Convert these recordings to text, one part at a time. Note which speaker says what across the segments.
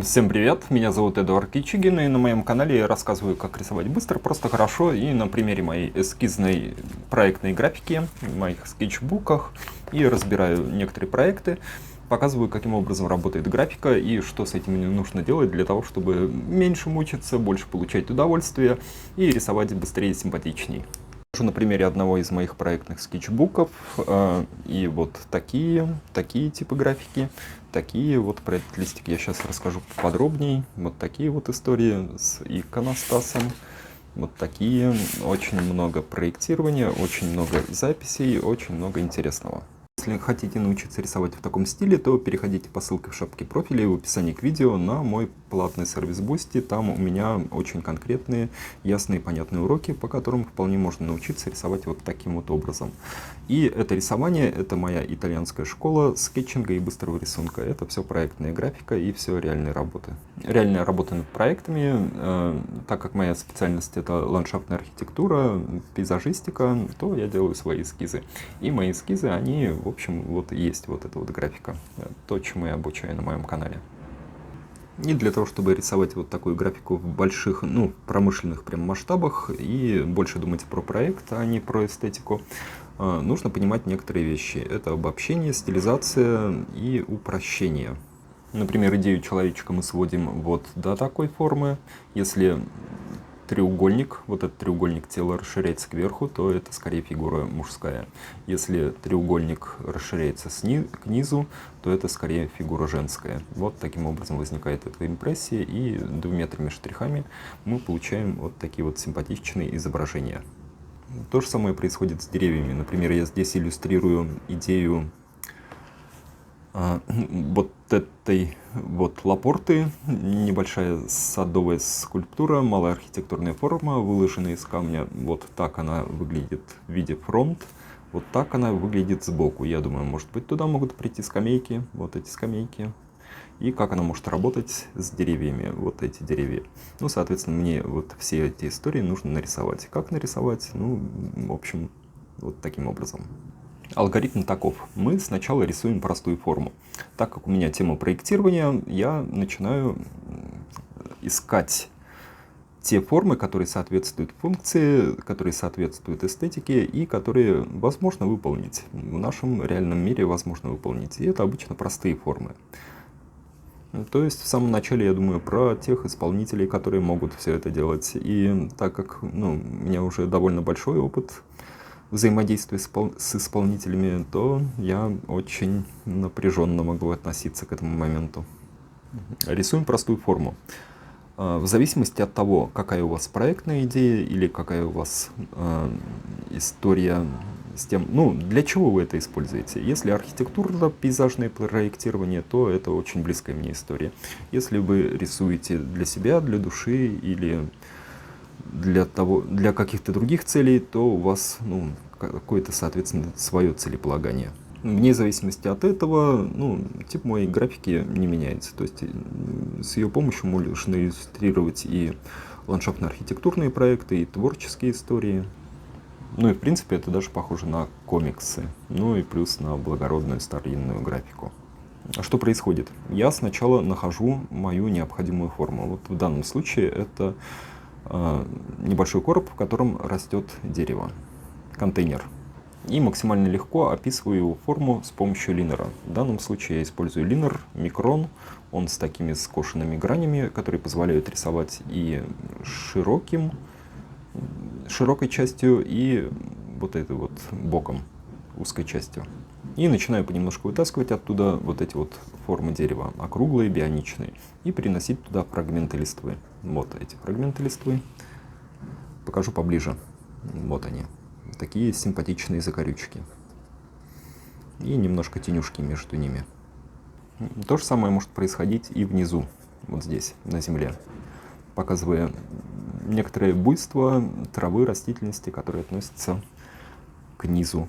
Speaker 1: Всем привет, меня зовут Эдуард Кичигин, и на моем канале я рассказываю, как рисовать быстро, просто хорошо, и на примере моей эскизной проектной графики, в моих скетчбуках, и разбираю некоторые проекты, показываю, каким образом работает графика и что с этим нужно делать для того, чтобы меньше мучиться, больше получать удовольствие и рисовать быстрее и симпатичней. На примере одного из моих проектных скетчбуков, и вот такие типы графики, такие вот про этот листик я сейчас расскажу подробнее, вот такие вот истории с иконостасом, вот такие, очень много проектирования, очень много записей, очень много интересного. Если хотите научиться рисовать в таком стиле, то переходите по ссылке в шапке профиля и в описании к видео на мой платный сервис Boosty. Там у меня очень конкретные, ясные, понятные уроки, по которым вполне можно научиться рисовать вот таким вот образом. И это рисование, это моя итальянская школа скетчинга и быстрого рисунка. Это все проектная графика и все реальные работы. Реальная работа над проектами, так как моя специальность это ландшафтная архитектура, пейзажистика, то я делаю свои эскизы. И мои эскизы, они, в общем, вот есть вот эта вот графика, то, чему я обучаю на моем канале. И для того, чтобы рисовать вот такую графику в больших, промышленных прям масштабах и больше думать про проект, а не про эстетику, нужно понимать некоторые вещи. Это обобщение, стилизация и упрощение. Например, идею человечка мы сводим вот до такой формы. Если треугольник, вот этот треугольник тела расширяется кверху, то это скорее фигура мужская. Если треугольник расширяется к низу, то это скорее фигура женская. Вот таким образом возникает эта импрессия, и двумерными штрихами мы получаем вот такие вот симпатичные изображения. То же самое происходит с деревьями. Например, я здесь иллюстрирую идею вот этой вот лапорты, небольшая садовая скульптура, малая архитектурная форма, выложенная из камня. Вот так она выглядит в виде фронт, вот так она выглядит сбоку. Я думаю, может быть, туда могут прийти скамейки, вот эти скамейки. И как она может работать с деревьями, вот эти деревья. Ну, соответственно, мне вот все эти истории нужно нарисовать. Как нарисовать? Ну, в общем, вот таким образом. Алгоритм таков. Мы сначала рисуем простую форму. Так как у меня тема проектирования, я начинаю искать те формы, которые соответствуют функции, которые соответствуют эстетике и которые возможно выполнить. В нашем реальном мире возможно выполнить. И это обычно простые формы. То есть в самом начале я думаю про тех исполнителей, которые могут все это делать. И так как у меня уже довольно большой опыт взаимодействия с исполнителями, то я очень напряженно могу относиться к этому моменту. Рисуем простую форму. В зависимости от того, какая у вас проектная идея или какая у вас история с тем, для чего вы это используете. Если архитектура, пейзажное проектирование, то это очень близкая мне история. Если вы рисуете для себя, для души или для каких-то других целей, то у вас какое-то, соответственно, свое целеполагание. Вне зависимости от этого, тип моей графики не меняется. То есть с ее помощью можно иллюстрировать и ландшафтно-архитектурные проекты, и творческие истории. Ну и в принципе это даже похоже на комиксы. Ну и плюс на благородную старинную графику. А что происходит? Я сначала нахожу мою необходимую форму. Вот в данном случае это небольшой короб, в котором растет дерево, контейнер. И максимально легко описываю его форму с помощью линера. В данном случае я использую линер Micron. Он с такими скошенными гранями, которые позволяют рисовать и широкой частью, и вот этой вот боком, узкой частью. И начинаю понемножку вытаскивать оттуда вот эти вот формы дерева, округлые, бионичные, и переносить туда фрагменты листвы. Вот эти фрагменты листвы. Покажу поближе. Вот они. Такие симпатичные закорючки. И немножко тенюшки между ними. То же самое может происходить и внизу, вот здесь, на земле, показывая некоторое буйство травы, растительности, которые относятся к низу,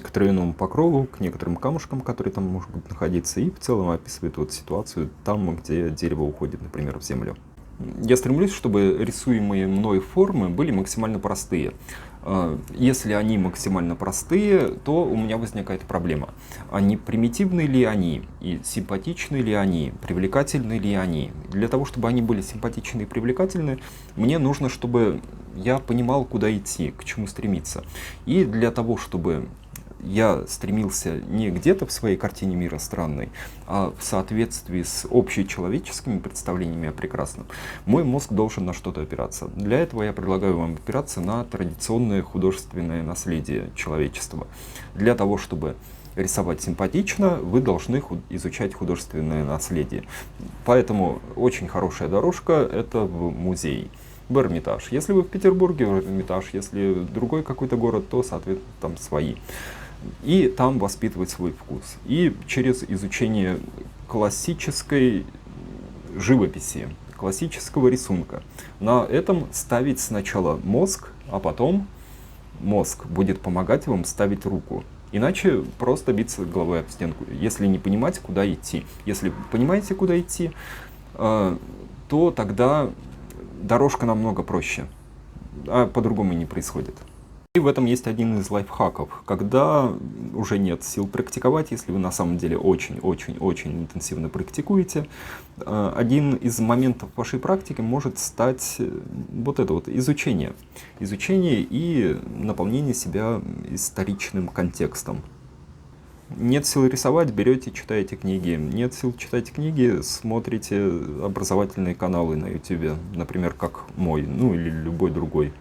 Speaker 1: к травяному покрову, к некоторым камушкам, которые там могут находиться, и в целом описывает вот ситуацию там, где дерево уходит, например, в землю. Я стремлюсь, чтобы рисуемые мной формы были максимально простые. Если они максимально простые, то у меня возникает проблема. Они примитивны ли они, и симпатичны ли они, привлекательны ли они? Для того, чтобы они были симпатичны и привлекательны, мне нужно, чтобы я понимал, куда идти, к чему стремиться. И для того, чтобы я стремился не где-то в своей картине мира странной, а в соответствии с общечеловеческими представлениями о прекрасном, мой мозг должен на что-то опираться. Для этого я предлагаю вам опираться на традиционное художественное наследие человечества. Для того, чтобы рисовать симпатично, вы должны изучать художественное наследие. Поэтому очень хорошая дорожка — это в музей. В Эрмитаж. Если вы в Петербурге, в Эрмитаж. Если другой какой-то город, то, соответственно, там свои. И там воспитывать свой вкус. И через изучение классической живописи, классического рисунка. На этом ставить сначала мозг, а потом мозг будет помогать вам ставить руку. Иначе просто биться головой об стенку, если не понимать, куда идти. Если понимаете, куда идти, то тогда дорожка намного проще, а по-другому не происходит. И в этом есть один из лайфхаков. Когда уже нет сил практиковать, если вы на самом деле очень-очень-очень интенсивно практикуете, один из моментов вашей практики может стать вот это вот изучение. Изучение и наполнение себя историчным контекстом. Нет сил рисовать, берете, читаете книги. Нет сил читать книги, смотрите образовательные каналы на YouTube, например, как мой, ну или любой другой.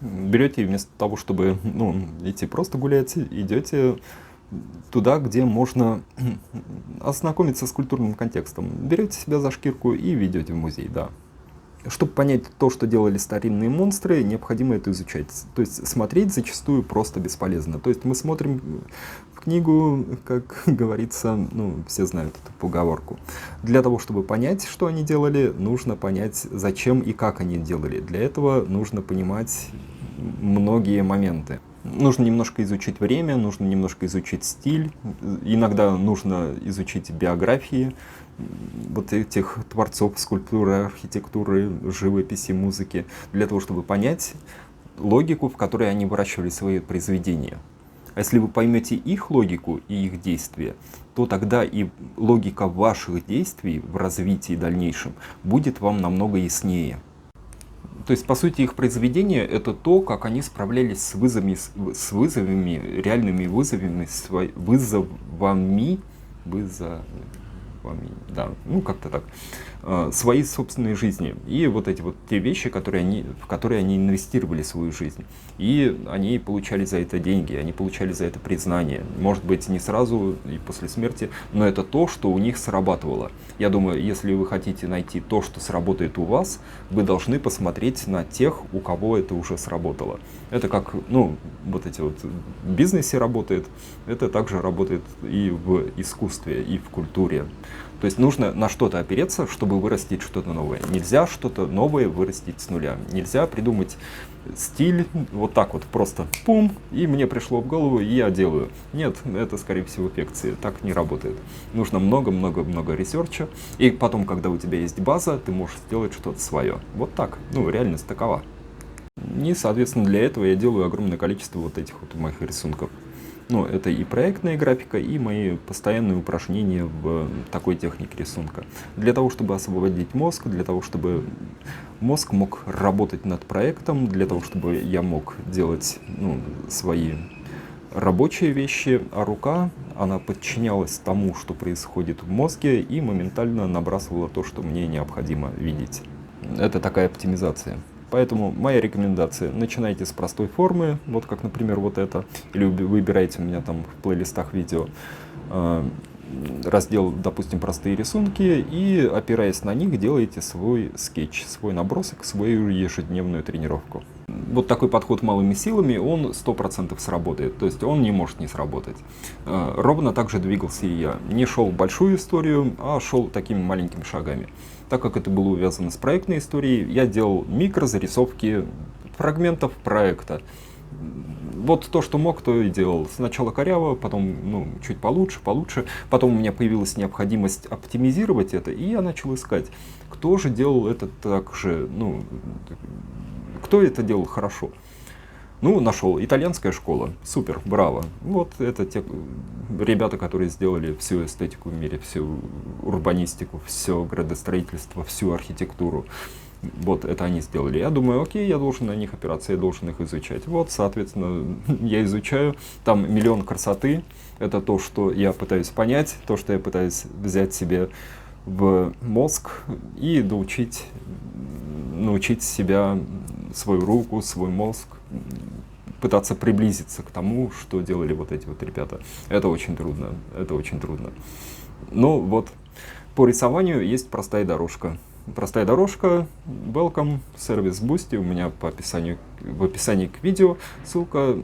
Speaker 1: Берете и вместо того, чтобы идти просто гулять, идете туда, где можно ознакомиться с культурным контекстом. Берете себя за шкирку и ведете в музей, да. Чтобы понять то, что делали старинные монстры, необходимо это изучать. То есть смотреть зачастую просто бесполезно. То есть мы смотрим книгу, как говорится, все знают эту поговорку. Для того, чтобы понять, что они делали, нужно понять, зачем и как они делали. Для этого нужно понимать многие моменты. Нужно немножко изучить время, нужно немножко изучить стиль, иногда нужно изучить биографии вот этих творцов скульптуры, архитектуры, живописи, музыки, для того, чтобы понять логику, в которой они выращивали свои произведения. А если вы поймете их логику и их действия, то тогда и логика ваших действий в развитии дальнейшем будет вам намного яснее. То есть, по сути, их произведение — это то, как они справлялись с вызовами, реальными вызовами, да, как-то так, своей собственной жизни. И вот эти вот те вещи, в которые они инвестировали свою жизнь. И они получали за это деньги, они получали за это признание. Может быть, не сразу и после смерти, но это то, что у них срабатывало. Я думаю, если вы хотите найти то, что сработает у вас, вы должны посмотреть на тех, у кого это уже сработало. Это как, вот эти вот в бизнесе работает, это также работает и в искусстве, и в культуре. То есть нужно на что-то опереться, чтобы вырастить что-то новое. Нельзя что-то новое вырастить с нуля. Нельзя придумать стиль вот так вот просто пум, и мне пришло в голову, и я делаю. Нет, это скорее всего фикция, так не работает. Нужно много-много-много ресерча, и потом, когда у тебя есть база, ты можешь сделать что-то свое. Вот так, реальность такова. И, соответственно, для этого я делаю огромное количество вот этих вот моих рисунков. Это и проектная графика, и мои постоянные упражнения в такой технике рисунка. Для того, чтобы освободить мозг, для того, чтобы мозг мог работать над проектом, для того, чтобы я мог делать свои рабочие вещи, а рука, она подчинялась тому, что происходит в мозге, и моментально набрасывала то, что мне необходимо видеть. Это такая оптимизация. Поэтому моя рекомендация: начинайте с простой формы, вот как, например, вот это, или выбирайте у меня там в плейлистах видео раздел, допустим, простые рисунки, и, опираясь на них, делаете свой скетч, свой набросок, свою ежедневную тренировку. Вот такой подход малыми силами, он 100% сработает, то есть он не может не сработать. Ровно так же двигался и я. Не шел в большую историю, а шел такими маленькими шагами. Так как это было увязано с проектной историей, я делал микрозарисовки фрагментов проекта. Вот то, что мог, то и делал. Сначала коряво, потом чуть получше. Потом у меня появилась необходимость оптимизировать это, и я начал искать, кто же делал это так же, кто это делал хорошо. Ну, нашел. Итальянская школа. Супер, браво. Вот это те ребята, которые сделали всю эстетику в мире, всю урбанистику, все градостроительство, всю архитектуру. Вот это они сделали. Я думаю, окей, я должен на них опираться, я должен их изучать. Вот, соответственно, я изучаю. Там миллион красоты. Это то, что я пытаюсь понять, то, что я пытаюсь взять себе в мозг и научить себя, свою руку, свой мозг, пытаться приблизиться к тому, что делали вот эти вот ребята. Это очень трудно, это очень трудно. Но вот по рисованию есть простая дорожка. Простая дорожка, welcome, сервис Boosty, у меня в описании к видео ссылка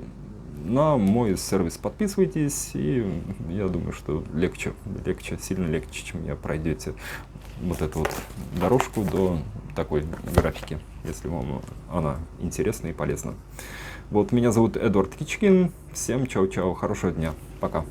Speaker 1: на мой сервис. Подписывайтесь, и я думаю, что сильно легче, чем я пройдете вот эту вот дорожку до такой графики, если вам она интересна и полезна. Вот, меня зовут Эдуард Кичкин, всем чао-чао, хорошего дня, пока.